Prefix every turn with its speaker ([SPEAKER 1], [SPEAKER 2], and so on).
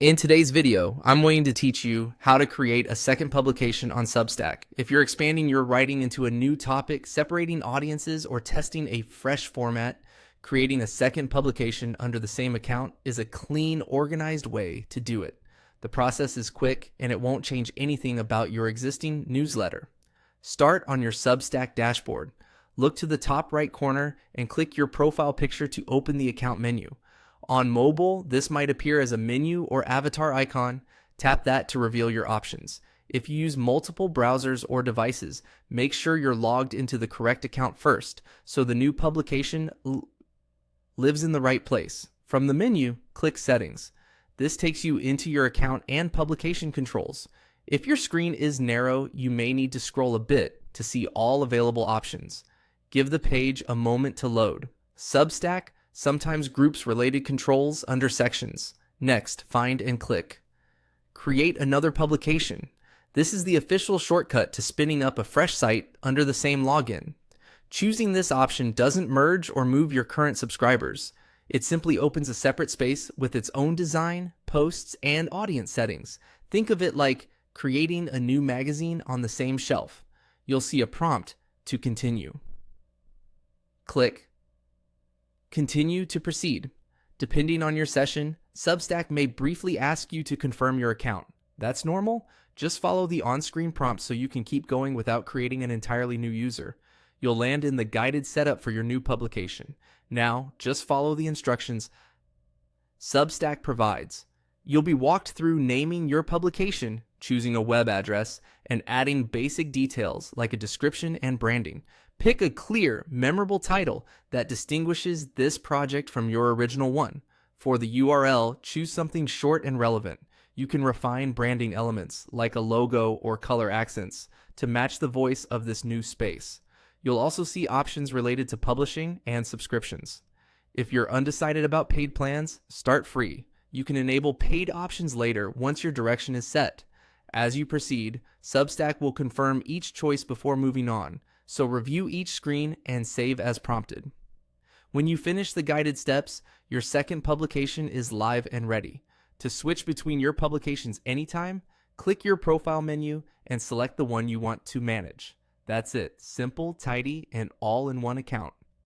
[SPEAKER 1] In today's video, I'm going to teach you how to create a second publication on Substack. If you're expanding your writing into a new topic, separating audiences, or testing a fresh format, creating a second publication under the same account is a clean, organized way to do it. The process is quick and it won't change anything about your existing newsletter. Start on your Substack dashboard. Look to the top right corner and click your profile picture to open the account menu. On mobile, this might appear as a menu or avatar icon. Tap that to reveal your options. If you use multiple browsers or devices, make sure you're logged into the correct account first, so the new publication lives in the right place. From the menu, click Settings. This takes you into your account and publication controls. If your screen is narrow, you may need to scroll a bit to see all available options. Give the page a moment to load. Substack sometimes groups related controls under sections. Next, find and click. Create another publication. This is the official shortcut to spinning up a fresh site under the same login. Choosing this option doesn't merge or move your current subscribers. It simply opens a separate space with its own design, posts, and audience settings. Think of it like creating a new magazine on the same shelf. You'll see a prompt to continue. Click Continue to proceed. Depending on your session, Substack may briefly ask you to confirm your account. That's normal. Just follow the on-screen prompt so you can keep going without creating an entirely new user. You'll land in the guided setup for your new publication. Now, just follow the instructions Substack provides. You'll be walked through naming your publication, choosing a web address, and adding basic details like a description and branding. Pick a clear, memorable title that distinguishes this project from your original one. For the URL, choose something short and relevant. You can refine branding elements, like a logo or color accents, to match the voice of this new space. You'll also see options related to publishing and subscriptions. If you're undecided about paid plans, start free. You can enable paid options later once your direction is set. As you proceed, Substack will confirm each choice before moving on, so review each screen and save as prompted. When you finish the guided steps, your second publication is live and ready. To switch between your publications anytime, click your profile menu and select the one you want to manage. That's it. Simple, tidy, and all in one account.